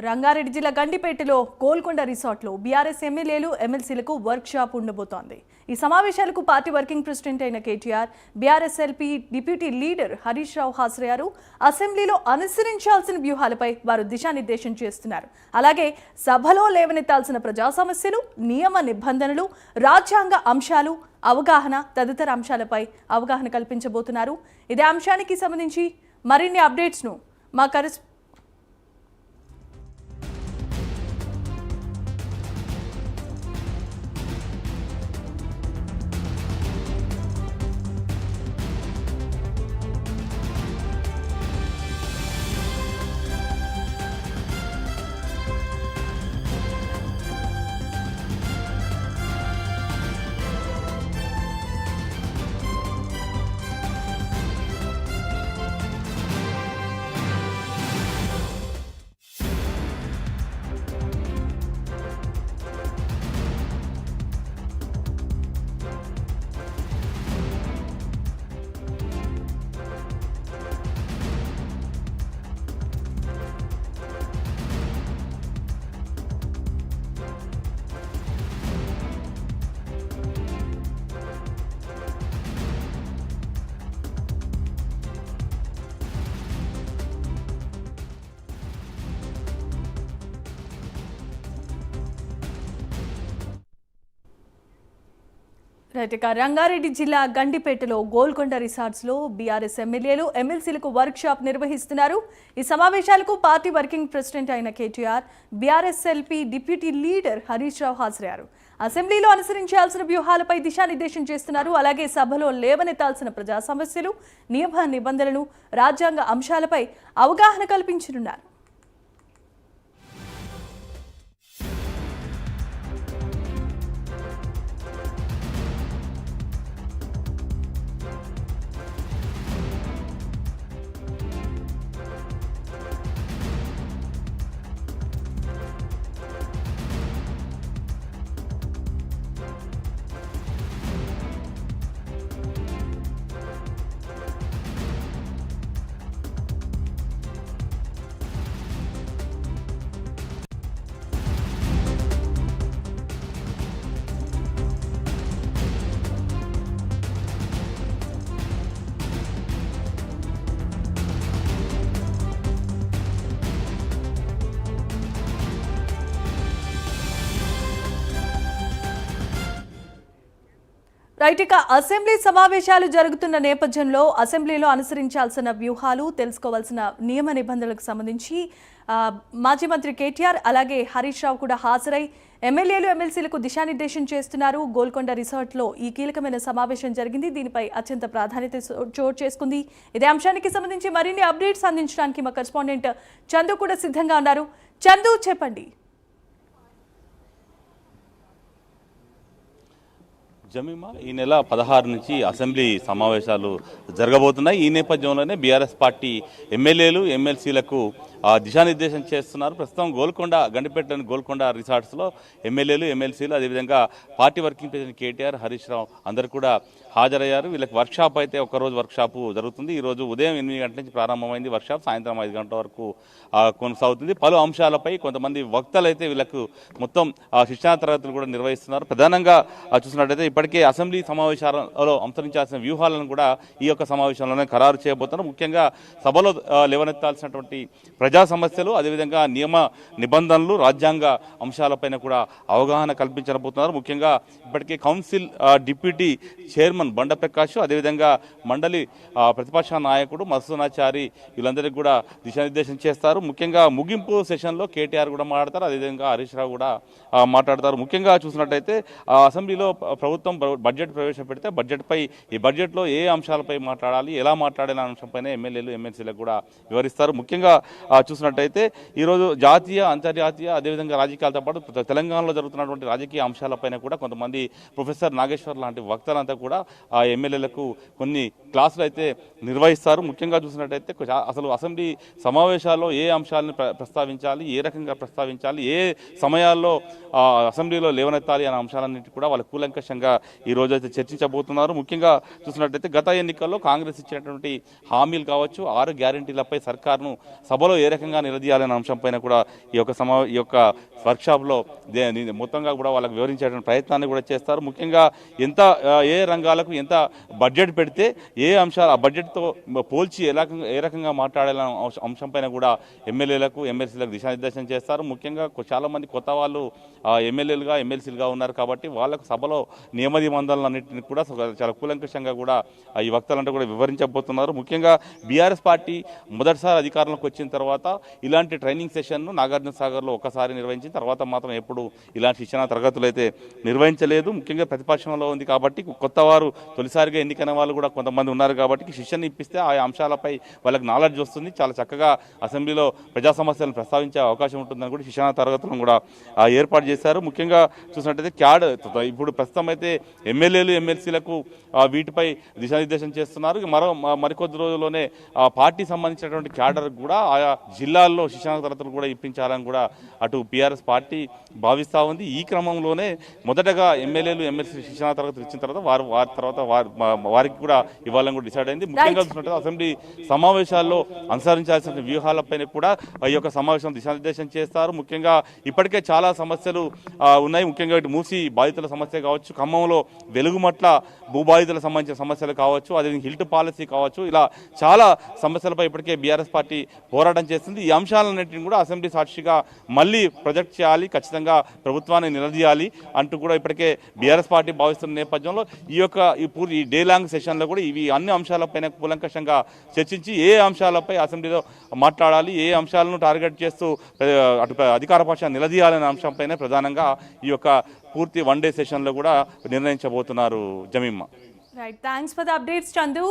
రంగారెడ్డి జిల్లా గండిపేటలో గోల్కొండ రిసార్ట్లో బీఆర్ఎస్ ఎమ్మెల్యేలు ఎమ్మెల్సీలకు work shop ఉండబోతోంది. ఈ సమావేశాలకు పార్టీ వర్కింగ్ ప్రెసిడెంట్ అయిన KTR, BRS LP deputy leader Harish Rao హాజరయ్యారు. అసెంబ్లీలో అనుసరించాల్సిన వ్యూహాలపై వారు దిశానిర్దేశం చేస్తున్నారు. అలాగే సభలో లేవనెత్తాల్సిన ప్రజా సమస్యలు, నియమ నిబంధనలు, రాజ్యాంగ అంశాలు, అవగాహన తదితర అంశాలపై అవగాహన కల్పించబోతున్నారు. ఇదే అంశానికి సంబంధించి మరిన్ని అప్డేట్స్ను మా రంగారెడ్డి జిల్లా గండిపేటలో గోల్కొండ రిసార్ట్స్లో బీఆర్ఎస్ ఎమ్మెల్యేలు ఎమ్మెల్సీలకు వర్క్ షాప్ నిర్వహిస్తున్నారు. ఈ సమావేశాలకు పార్టీ వర్కింగ్ ప్రెసిడెంట్ అయిన KTR, BRS LP deputy leader Harish Rao హాజరయ్యారు. అసెంబ్లీలో అనుసరించాల్సిన వ్యూహాలపై దిశానిర్దేశం చేస్తున్నారు. అలాగే సభలో లేవనెత్తాల్సిన ప్రజా సమస్యలు, నియమ నిబంధనలు, రాజ్యాంగ అంశాలపై అవగాహన కల్పించనున్నారు. ఇక అసెంబ్లీ సమావేశాలు జరుగుతున్న నేపథ్యంలో అసెంబ్లీలో అనుసరించాల్సిన వ్యూహాలు, తెలుసుకోవాల్సిన నియమ నిబంధనలకు సంబంధించి మాజీ మంత్రి కేటీఆర్ అలాగే హరీష్ రావు కూడా హాజరై ఎమ్మెల్యేలు ఎమ్మెల్సీలకు దిశానిర్దేశం చేస్తున్నారు. గోల్కొండ రిసార్ట్లో ఈ కీలకమైన సమావేశం జరిగింది. దీనిపై అత్యంత ప్రాధాన్యత చోటు చేసుకుంది. ఇదే అంశానికి సంబంధించి మరిన్ని అప్డేట్స్ అందించడానికి మా కరెస్పాండెంట్ చందు కూడా సిద్ధంగా ఉన్నారు. చందు, చెప్పండి. జమీమా, ఈ నెల 16 నుంచి అసెంబ్లీ సమావేశాలు జరగబోతున్నాయి. ఈ నేపథ్యంలోనే బీఆర్ఎస్ పార్టీ ఎమ్మెల్యేలు ఎమ్మెల్సీలకు దిశానిర్దేశం చేస్తున్నారు. ప్రస్తుతం గండిపేటలోని గోల్కొండ రిసార్ట్స్లో ఎమ్మెల్యేలు ఎమ్మెల్సీలు అదేవిధంగా party working president KTR, Harish Rao అందరూ కూడా హాజరయ్యారు. వీళ్ళకి వర్క్షాప్ అయితే ఒకరోజు వర్క్షాపు జరుగుతుంది. ఈరోజు ఉదయం 8 గంటల నుంచి ప్రారంభమైంది వర్క్షాప్, సాయంత్రం 5 గంటల వరకు కొనసాగుతుంది. పలు అంశాలపై కొంతమంది వక్తలు అయితే వీళ్ళకు మొత్తం శిక్షణా తరగతులు కూడా నిర్వహిస్తున్నారు. ప్రధానంగా చూసినట్టయితే ఇప్పటికే అసెంబ్లీ సమావేశాలలో అనుసరించాల్సిన వ్యూహాలను కూడా ఈ యొక్క సమావేశంలోనే ఖరారు చేయబోతున్నారు. ముఖ్యంగా సభలో లేవనెత్తాల్సినటువంటి ప్రజా సమస్యలు, అదేవిధంగా నియమ నిబంధనలు, రాజ్యాంగ అంశాలపైన కూడా అవగాహన కల్పించబోతున్నారు. ముఖ్యంగా ఇప్పటికే కౌన్సిల్ డిప్యూటీ చైర్మన్ బండ ప్రకాష్, అదేవిధంగా మండలి ప్రతిపక్ష నాయకుడు మధుసూదనాచారి వీళ్ళందరికీ కూడా దిశానిర్దేశం చేస్తారు. ముఖ్యంగా ముగింపు సెషన్లో కేటీఆర్ కూడా మాట్లాడతారు, అదేవిధంగా హరీష్ రావు కూడా మాట్లాడతారు. ముఖ్యంగా చూసినట్టయితే అసెంబ్లీలో ప్రభుత్వం బడ్జెట్ ప్రవేశపెడితే ఈ బడ్జెట్లో ఏ అంశాలపై మాట్లాడాలి, ఎలా మాట్లాడాలనే అంశంపైన ఎమ్మెల్యేలు ఎమ్మెల్సీలకు కూడా వివరిస్తారు. ముఖ్యంగా చూసినట్టయితే ఈరోజు జాతీయ, అంతర్జాతీయ, అదేవిధంగా రాజకీయాలతో పాటు తెలంగాణలో జరుగుతున్నటువంటి రాజకీయ అంశాలపైన కూడా కొంతమంది ప్రొఫెసర్ నాగేశ్వర్ లాంటి వక్తలంతా కూడా ఆ ఎమ్మెల్యేలకు కొన్ని క్లాసులు అయితే నిర్వహిస్తారు. ముఖ్యంగా చూసినట్టయితే అసలు అసెంబ్లీ సమావేశాల్లో ఏ అంశాలను ప్రస్తావించాలి, ఏ రకంగా ప్రస్తావించాలి, ఏ సమయాల్లో అసెంబ్లీలో లేవనెత్తాలి అనే అంశాలన్నింటి కూడా వాళ్ళు కూలంకషంగా ఈ రోజు అయితే చర్చించబోతున్నారు. ముఖ్యంగా చూసినట్లయితే గత ఎన్నికల్లో కాంగ్రెస్ ఇచ్చినటువంటి హామీలు కావచ్చు, 6 గ్యారెంటీలపై సర్కార్ను సభలో ఏ రకంగా నిలదీయాలనే అంశంపైన కూడా ఈ యొక్క వర్క్షాప్లో మొత్తంగా కూడా వాళ్ళకి వివరించేటువంటి ప్రయత్నాన్ని కూడా చేస్తారు. ముఖ్యంగా ఏ రంగాలకు ఎంత బడ్జెట్ పెడితే ఏ అంశాలు ఆ బడ్జెట్తో పోల్చి ఏ రకంగా మాట్లాడాలనే అంశంపైన కూడా ఎమ్మెల్యేలకు ఎమ్మెల్సీలకు దిశానిర్దేశం చేస్తారు. ముఖ్యంగా చాలా మంది కొత్త వాళ్ళు ఎమ్మెల్యేలుగా ఎమ్మెల్సీలుగా ఉన్నారు కాబట్టి వాళ్ళకు సభలో నియమ నిబంధనలన్నింటినీ కూడా చాలా కూలంకషంగా కూడా ఈ వక్తలంతా కూడా వివరించబోతున్నారు. ముఖ్యంగా బీఆర్ఎస్ పార్టీ మొదటిసారి అధికారంలోకి వచ్చిన తర్వాత ఇలాంటి ట్రైనింగ్ సెషన్ను నాగార్జున సాగర్లో ఒకసారి నిర్వహించిన తర్వాత మాత్రం ఎప్పుడు ఇలాంటి శిక్షణ తరగతులు అయితే నిర్వహించలేదు. ముఖ్యంగా ప్రతిపక్షంలో ఉంది కాబట్టి కొత్త వారు తొలిసారిగా ఎన్నికైన వాళ్ళు కూడా కొంతమంది ఉన్నారు కాబట్టి శిక్షణ ఇప్పిస్తే ఆ అంశాలపై వాళ్ళకి నాలెడ్జ్ వస్తుంది. చాలా చక్కగా అసెంబ్లీలో ప్రజా సమస్యలను ప్రస్తావించే అవకాశం ఉంటుందని కూడా శిక్షణ తరగతులను కూడా ఏర్పాటు చేశారు. ముఖ్యంగా చూసినట్టయితే ఇప్పుడు ప్రస్తుతం అయితే ఎమ్మెల్యేలు ఎమ్మెల్సీలకు వీటిపై దిశానిర్దేశం చేస్తున్నారు. మరికొద్ది రోజుల్లోనే పార్టీ సంబంధించినటువంటి క్యాడర్ కూడా ఆయా జిల్లాల్లో శిక్షణ తరగతులు కూడా ఇప్పించాలని కూడా అటు బీఆర్ఎస్ పార్టీ భావిస్తూ ఉంది. ఈ క్రమంలోనే మొదటగా ఎమ్మెల్యేలు ఎమ్మెల్సీ శిక్షణ తరగతులు ఇచ్చిన తర్వాత వారికి కూడా ఇవ్వాలని కూడా డిసైడ్ అయింది. ముఖ్యంగా చూసినట్టు అసెంబ్లీ సమావేశాల్లో అనుసరించాల్సిన వ్యూహాలపైన కూడా ఈ యొక్క సమావేశం దిశానిర్దేశం చేస్తారు. ముఖ్యంగా ఇప్పటికే చాలా సమస్యలు ఉన్నాయి. ముఖ్యంగా ఇటు మూసి బాధితుల సమస్య కావచ్చు, ఖమ్మంలో వెలుగుమట్ల భూబాధితులకు సంబంధించిన సమస్యలు కావచ్చు, అదే హిల్ట్ పాలసీ కావచ్చు, ఇలా చాలా సమస్యలపై ఇప్పటికే బీఆర్ఎస్ పార్టీ పోరాటం చేస్తుంది. ఈ అంశాలన్నింటినీ కూడా అసెంబ్లీ సాక్షిగా మళ్ళీ ప్రొజెక్ట్ చేయాలి, ఖచ్చితంగా ప్రభుత్వాన్ని నిలదీయాలి అంటూ కూడా ఇప్పటికే బీఆర్ఎస్ పార్టీ భావిస్తున్న నేపథ్యంలో ఈ డే లాంగ్ సెషన్లో కూడా ఇవి అన్ని అంశాలపైన కూలంకషంగా చర్చించి ఏ అంశాలపై అసెంబ్లీలో మాట్లాడాలి, ఏ అంశాలను టార్గెట్ చేస్తూ అటు అధికార పక్షాన్ని నిలదీయాలనే అంశంపైన ప్రధానంగా ఈ యొక్క పూర్తి 1 డే సెషన్లో కూడా నిర్ణయించబోతున్నారు. జమీమ్మ. Right, thanks for the updates Chandu.